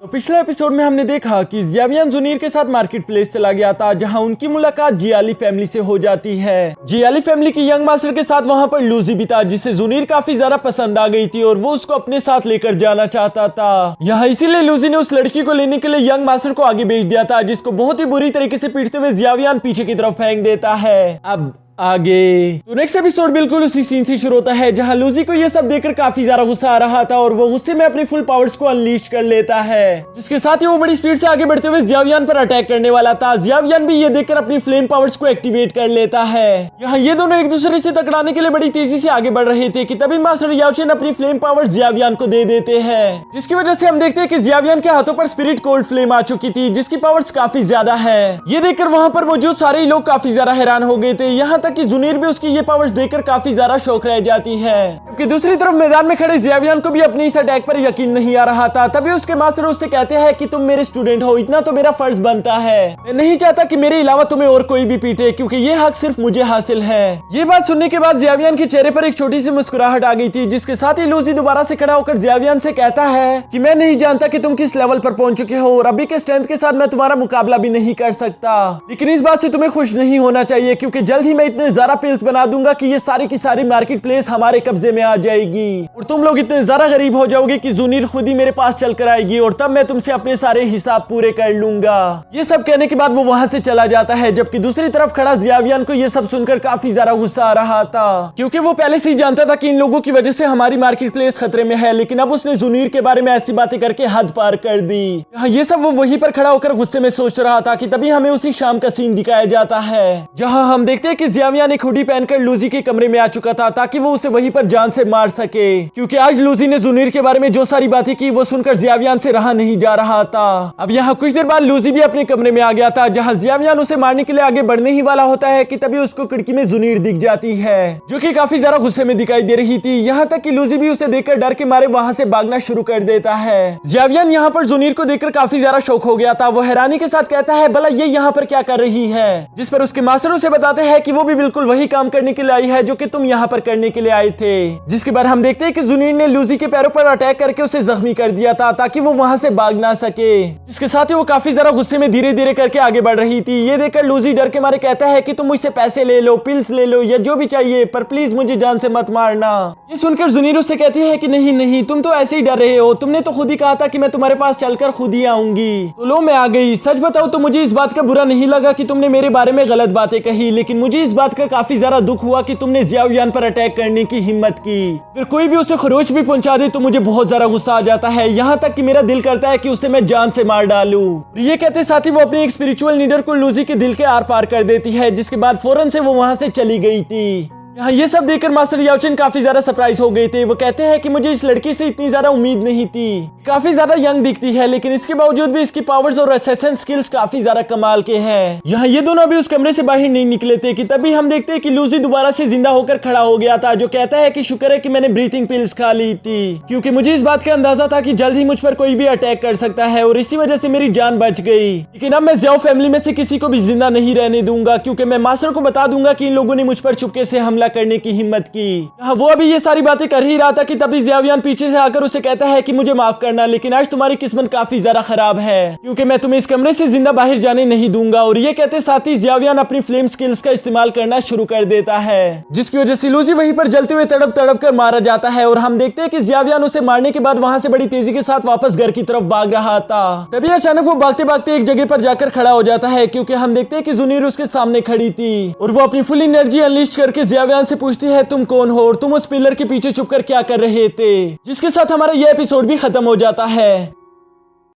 तो पिछले एपिसोड में हमने देखा कि ज़ियावियान जुनीर के साथ मार्केट प्लेस चला गया था, जहां उनकी मुलाकात जियाली फैमिली से हो जाती है। जियाली फैमिली की यंग मास्टर के साथ वहां पर लूजी भी था, जिसे जुनीर काफी ज्यादा पसंद आ गई थी और वो उसको अपने साथ लेकर जाना चाहता था। यहाँ इसीलिए लूजी ने उस लड़की को लेने के लिए यंग मास्टर को आगे भेज दिया था, जिसको बहुत ही बुरी तरीके से पीटते हुए ज़ियावियान पीछे की तरफ फेंक देता है। अब आगे तो नेक्स्ट एपिसोड बिल्कुल उसी सीन से शुरू होता है, जहां लूजी को ये सब देखकर काफी ज्यादा गुस्सा आ रहा था और वो गुस्से में अपनी फुल पावर्स को अनलीश कर लेता है, जिसके साथ ही वो बड़ी स्पीड से आगे बढ़ते हुए ज़ियावियान पर अटैक करने वाला था। ज़ियावियान भी ये देखकर अपनी फ्लेम पावर्स को एक्टिवेट कर लेता है। यहाँ ये दोनों एक दूसरे से टकराने के लिए बड़ी तेजी से आगे बढ़ रहे थे कि तभी मास्टर याओचेन अपनी फ्लेम पावर्स ज़ियावियान को दे देते हैं, जिसकी वजह से हम देखते हैं कि ज़ियावियान के हाथों पर स्पिरिट कोल्ड फ्लेम आ चुकी थी, जिसकी पावर्स काफी ज्यादा है। ये देखकर वहां पर मौजूद सारे लोग काफी ज्यादा हैरान हो गए थे, यहाँ तक कि जुनीर भी उसकी ये पावर्स देखकर काफी ज्यादा शौक रह जाती है। जबकि दूसरी तरफ मैदान में खड़े ज़ियावियान को भी अपनी इस अटैक पर यकीन नहीं आ रहा था। तभी उसके मास्टर उससे कहते हैं कि तुम मेरे स्टूडेंट हो, इतना तो मेरा फर्ज बनता है। मैं नहीं चाहता कि मेरे अलावा तुम्हें और कोई भी पीटे, क्योंकि ये हक सिर्फ मुझे हासिल है। ये बात सुनने के बाद ज़ियावियान के चेहरे पर एक छोटी सी मुस्कुराहट आ गई थी, जिसके साथ ही लूजी दोबारा से खड़ा होकर ज़ियावियान से कहता है कि मैं नहीं जानता कि तुम किस लेवल पर पहुंच चुके हो और अभी के स्ट्रेंथ के साथ मैं तुम्हारा मुकाबला भी नहीं कर सकता। लेकिन इस बात से तुम्हें खुश नहीं होना चाहिए, क्योंकि जल्द ही मैं इतने ज्यादा पिल्स बना दूंगा कि ये सारी की सारी मार्केट प्लेस हमारे कब्जे में आ जाएगी और तुम लोग इतने ज्यादा गरीब हो जाओगे कि जुनीर खुद ही मेरे पास चल कर आएगी और तब मैं तुमसे अपने सारे हिसाब पूरे कर लूंगा। ये सब कहने के बाद वो वहां से चला जाता है, जबकि दूसरी तरफ खड़ा ज़ियावियान को ये सब सुनकर काफी ज्यादा गुस्सा आ रहा था, क्योंकि वो पहले से ही जानता था कि इन लोगों की वजह से हमारी मार्केट प्लेस खतरे में है। लेकिन अब उसने जुनीर के बारे में ऐसी बातें करके हद पार कर दी। ये सब वो वहीं पर खड़ा होकर गुस्से में सोच रहा था कि तभी हमें उसी शाम का सीन दिखाया जाता है, जहां हम देखते हैं कि ज़ियावियान एक हुडी पहनकर लूजी के कमरे में आ चुका था, ताकि वो उसे वहीं पर जान से मार सके, क्योंकि आज लूजी ने जुनीर के बारे में जो सारी बातें की वो सुनकर ज़ियावियान से रहा नहीं जा रहा था। अब यहाँ कुछ देर बाद लूजी भी अपने कमरे में आ गया था, जहाँ ज़ियावियान उसे मारने के लिए आगे बढ़ने ही वाला होता है कि तभी उसको खिड़की में जुनीर दिख जाती है, जो कि काफी ज्यादा गुस्से में दिखाई दे रही थी। यहाँ तक कि लूजी भी उसे देखकर डर के मारे वहां से भागना शुरू कर देता है। ज़ियावियान यहाँ पर जुनीर को देखकर काफी ज्यादा शौक हो गया था। वो हैरानी के साथ कहता है भला ये यहाँ पर क्या कर रही है, जिस पर उसके मास्टर उसे बताते हैं कि वो भी बिल्कुल वही काम करने के लिए आई है जो कि तुम यहाँ पर करने के लिए आए थे। जिसके बाद हम देखते हैं कि जुनीर ने लूजी के पैरों पर अटैक करके उसे जख्मी कर दिया था, ताकि वो वहां से भाग ना सके। इसके साथ ही वो काफी ज्यादा गुस्से में धीरे धीरे करके आगे बढ़ रही थी। ये देखकर लूजी डर के मारे कहता है कि तुम मुझसे पैसे ले लो, पिल्स ले लो या जो भी चाहिए, पर प्लीज मुझे जान से मत मारना। ये सुनकर जुनीर उससे कहती है कि नहीं नहीं, तुम तो ऐसे ही डर रहे हो, तुमने तो खुद ही कहा था कि मैं तुम्हारे पास चलकर खुद ही आऊंगी। तो लो मैं आ गई। सच बताओ तो मुझे इस बात का बुरा नहीं लगा कि तुमने मेरे बारे में गलत बातें कही, लेकिन मुझे इस बात का काफी ज्यादा दुख हुआ कि तुमने ज़ियावियान पर अटैक करने की हिम्मत की। अगर कोई भी उसे खरोच भी पहुंचा दे तो मुझे बहुत ज्यादा गुस्सा आ जाता है, यहाँ तक कि मेरा दिल करता है कि उसे मैं जान से मार डालूं। ये कहते साथ ही वो अपनी एक स्पिरिचुअल लीडर को लूजी के दिल के आर पार कर देती है, जिसके बाद फौरन से वो वहां से चली गई थी। यहाँ ये सब देखकर मास्टर याओचेन काफी ज्यादा सरप्राइज हो गए थे। वो कहते हैं कि मुझे इस लड़की से इतनी ज्यादा उम्मीद नहीं थी, काफी ज्यादा यंग दिखती है, लेकिन इसके बावजूद भी इसकी पावर्स और असैसिन स्किल्स काफी ज्यादा कमाल के हैं। यहाँ ये दोनों अभी उस कमरे से बाहर नहीं निकले थे कि तभी हम देखते हैं कि लूजी दोबारा से जिंदा होकर खड़ा हो गया था, जो कहता है कि शुक्र है कि मैंने ब्रीथिंग पिल्स खा ली थी, क्योंकि मुझे इस बात का अंदाजा था कि जल्द ही मुझ पर कोई भी अटैक कर सकता है और इसी वजह से मेरी जान बच गई। लेकिन अब मैं ज़ियाओ फैमिली में से किसी को भी जिंदा नहीं रहने दूंगा, क्योंकि मैं मास्टर को बता दूंगा कि इन लोगों ने मुझ पर चुपके से हमला करने की हिम्मत की। वो अभी ये सारी बातें कर ही रहा था कि तभी ज़ियावियान पीछे से आकर उसे कहता है कि मुझे माफ करना, लेकिन आज तुम्हारी किस्मत काफी ज्यादा खराब है, क्योंकि मैं तुम्हें इस कमरे से जिंदा बाहर जाने नहीं दूंगा। और ये कहते साथ ही ज़ियावियान अपनी फ्लेम स्किल्स का इस्तेमाल करना शुरू कर देता है, जिसकी वजह से लूजी वहीं पर जलते हुए तड़प तड़प कर मारा जाता है। और हम देखते हैं कि ज़ियावियान उसे मारने के बाद वहां से बड़ी तेजी के साथ वापस घर की तरफ भाग रहा था। तभी अचानक वो भागते भागते एक जगह पर जाकर खड़ा हो जाता है, क्योंकि हम देखते हैं कि जुनीर उसके सामने खड़ी थी और वो अपनी फुल एनर्जी अनलीश करके ज़ियावियान से पूछती है तुम कौन हो और तुम उस पिलर के पीछे छुपकर क्या कर रहे थे। जिसके साथ हमारा यह एपिसोड भी खत्म हो जाता है।